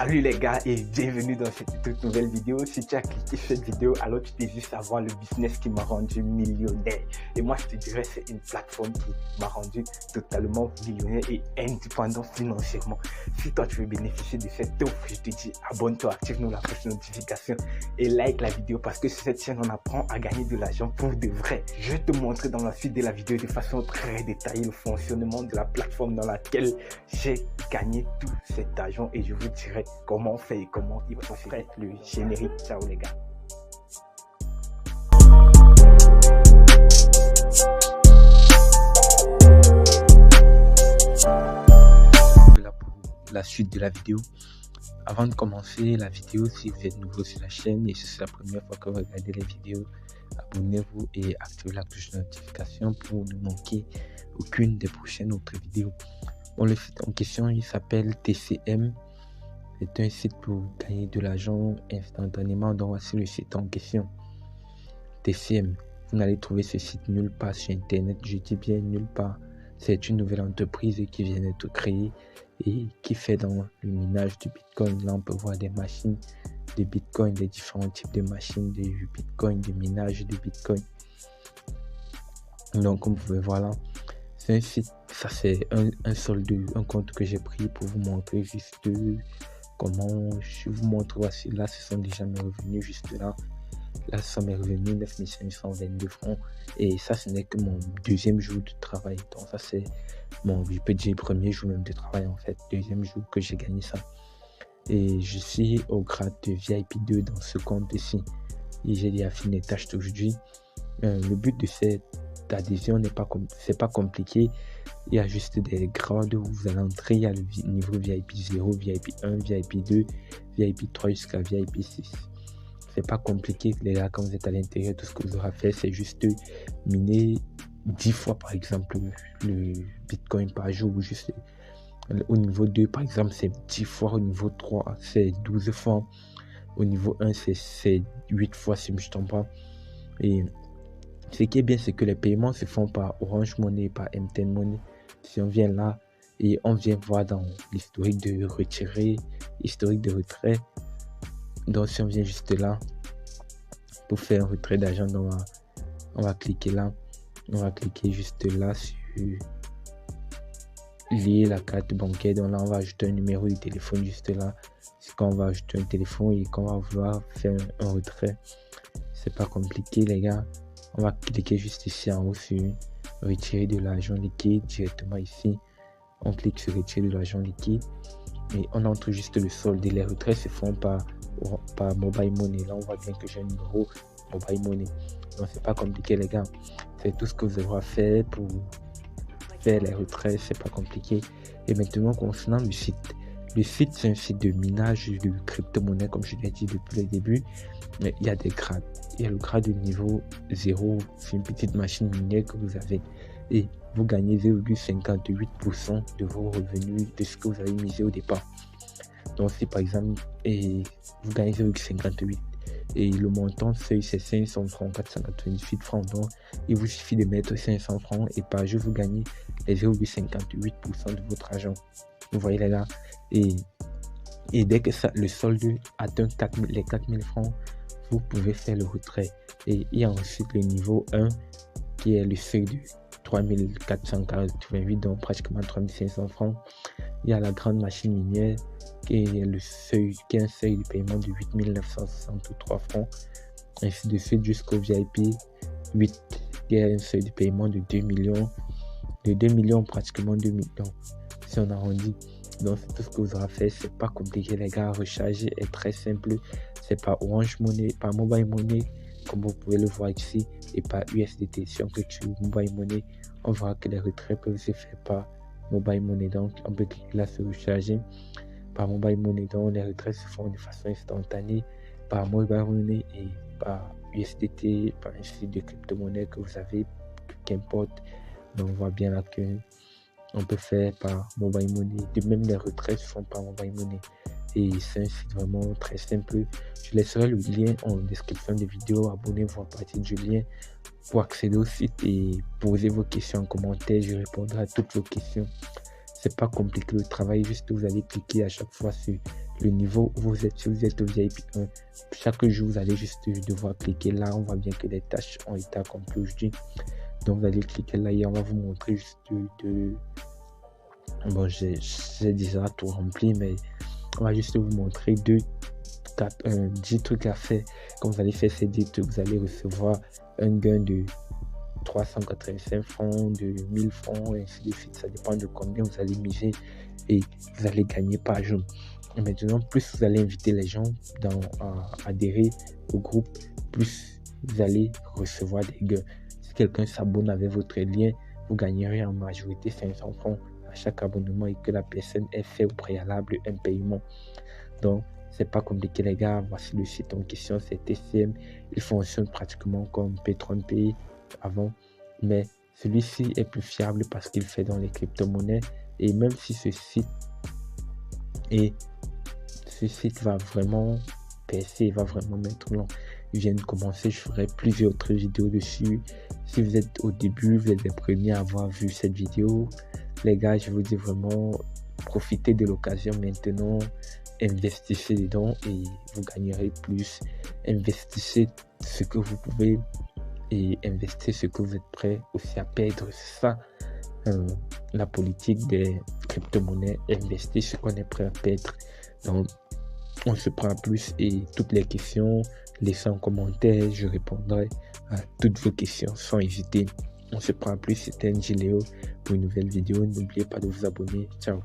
Salut les gars et bienvenue dans cette toute nouvelle vidéo. Si tu as cliqué sur cette vidéo, alors tu t'es juste savoir le business qui m'a rendu millionnaire. Et moi je te dirais c'est une plateforme qui m'a rendu totalement millionnaire et indépendant financièrement. Si toi tu veux bénéficier de cette offre, je te dis abonne-toi, active-nous la cloche de notification et like la vidéo parce que sur cette chaîne on apprend à gagner de l'argent pour de vrai. Je vais te montrer dans la suite de la vidéo de façon très détaillée le fonctionnement de la plateforme dans laquelle j'ai gagné tout cet argent et je vous dirai comment on fait et comment il faut faire le générique. Ciao les gars. Là pour la suite de la vidéo. Avant de commencer la vidéo, si vous êtes nouveau sur la chaîne et si c'est la première fois que vous regardez les vidéos, abonnez-vous et activez la cloche de notification pour ne manquer aucune des prochaines autres vidéos. Bon, le site en question il s'appelle TCM. C'est un site pour gagner de l'argent instantanément. Donc voici le site en question. TCM. Vous n'allez trouver ce site nulle part sur internet. Je dis bien nulle part. C'est une nouvelle entreprise qui vient d'être créée et qui fait dans le minage du Bitcoin. Là on peut voir des machines de Bitcoin, des différents types de machines de Bitcoin, de minage de Bitcoin. Donc comme vous pouvez voir là, c'est un site, ça c'est un solde, un compte que j'ai pris pour vous montrer juste comment je vous montre. Voici là, ce sont déjà mes revenus juste là. Là, ce sont mes revenus 9522 francs. Et ça, ce n'est que mon deuxième jour de travail. Donc ça, c'est mon, je peux dire, premier jour même de travail en fait. Deuxième jour que j'ai gagné ça. Et je suis au grade de VIP 2 dans ce compte ici. Et j'ai déjà fini les tâches d'aujourd'hui. Le but de cette adhésion c'est pas compliqué. Il y a juste des grades où vous allez entrer. Il y a le niveau VIP 0, VIP 1, VIP 2, VIP 3 jusqu'à VIP 6. C'est pas compliqué les gars. Quand vous êtes à l'intérieur, tout ce que vous aurez fait c'est juste miner 10 fois par exemple le Bitcoin par jour. Juste au niveau 2 par exemple c'est 10 fois, au niveau 3 c'est 12 fois, au niveau 1 c'est 8 fois si je ne me trompe pas. Et ce qui est bien, c'est que les paiements se font par Orange Money, par MTN Money. Si on vient là et on vient voir dans l'historique de retirer, historique de retrait. Donc si on vient juste là pour faire un retrait d'argent, on va cliquer là. On va cliquer juste là sur lier la carte bancaire. Donc là on va ajouter un numéro de téléphone juste là. C'est quand on va ajouter un téléphone et qu'on va vouloir faire un retrait. C'est pas compliqué les gars. On va cliquer juste ici en haut sur retirer de l'argent liquide directement ici. On clique sur retirer de l'argent liquide et on entre juste le solde. Et les retraits se font par Mobile Money. Là on voit bien que j'ai un numéro Mobile Money. Donc c'est pas compliqué les gars. C'est tout ce que vous aurez à faire pour faire les retraits. C'est pas compliqué. Et maintenant concernant le site. Le site c'est un site de minage de crypto-monnaie comme je l'ai dit depuis le début. Mais il y a des grades. Il y a le grade de niveau 0, c'est une petite machine minière que vous avez. Et vous gagnez 0,58% de vos revenus de ce que vous avez misé au départ. Donc si par exemple, vous gagnez 0,58 et le montant c'est 500 francs, 498 francs. Donc il vous suffit de mettre 500 francs et par jour vous gagnez les 0,58% de votre argent. Vous voyez les gars. Et dès que le solde atteint les 4000 francs, vous pouvez faire le retrait. Et il y a ensuite le niveau 1 qui est le seuil de 3488, donc pratiquement 3500 francs. Il y a la grande machine minière qui est un seuil de paiement de 8963 francs. Ainsi de suite jusqu'au VIP 8 qui est un seuil de paiement de 2 millions, pratiquement 2 millions si on arrondit. Donc c'est tout ce que vous aurez fait. C'est pas compliqué les gars. Recharger est très simple. C'est par Orange Money, par Mobile Money comme vous pouvez le voir ici, et par USDT. Si on clique sur Mobile Money, on verra que les retraits peuvent se faire par Mobile Money. Donc on peut cliquer là sur recharger par Mobile Money. Donc les retraits se font de façon instantanée par Mobile Money et par USDT, par un site de crypto-monnaie que vous avez, qu'importe. Donc on voit bien là que on peut faire par Mobile Money. De même les retraits se font par Mobile Money. Et c'est un site vraiment très simple. Je laisserai le lien en description de vidéo. Abonnez-vous à partir du lien pour accéder au site et poser vos questions en commentaire. Je répondrai à toutes vos questions. C'est pas compliqué le travail, juste vous allez cliquer à chaque fois sur le niveau où vous êtes. Si vous êtes au VIP 1, chaque jour, vous allez juste devoir cliquer là. On voit bien que les tâches ont été accomplies aujourd'hui. Donc, vous allez cliquer là et on va vous montrer juste Bon, j'ai déjà tout rempli, mais on va juste vous montrer 10 trucs à faire. Quand vous allez faire ces 10 trucs, vous allez recevoir un gain de 385 francs, de 1000 francs, et ainsi de suite. Ça dépend de combien vous allez miser et vous allez gagner par jour. Maintenant, plus vous allez inviter les gens à adhérer au groupe, plus vous allez recevoir des gains. Si quelqu'un s'abonne avec votre lien, vous gagnerez en majorité 500 francs à chaque abonnement et que la personne ait fait au préalable un paiement. Donc, c'est pas compliqué les gars. Voici le site en question, c'est TCM. Il fonctionne pratiquement comme P30P avant, mais celui-ci est plus fiable parce qu'il fait dans les crypto-monnaies. Et même si ce site va vraiment percer, va vraiment mettre long. Il vient de commencer, je ferai plusieurs autres vidéos dessus. Si vous êtes au début, vous êtes les premiers à avoir vu cette vidéo, les gars, je vous dis vraiment, profitez de l'occasion maintenant, investissez dedans et vous gagnerez plus. Investissez ce que vous pouvez et investissez ce que vous êtes prêt aussi à perdre. C'est ça la politique des crypto-monnaies, investir ce qu'on est prêt à perdre. Donc, on se prend plus et toutes les questions, laissez en commentaire, je répondrai à toutes vos questions sans hésiter. On se prend plus, c'était NG Léo pour une nouvelle vidéo. N'oubliez pas de vous abonner. Ciao.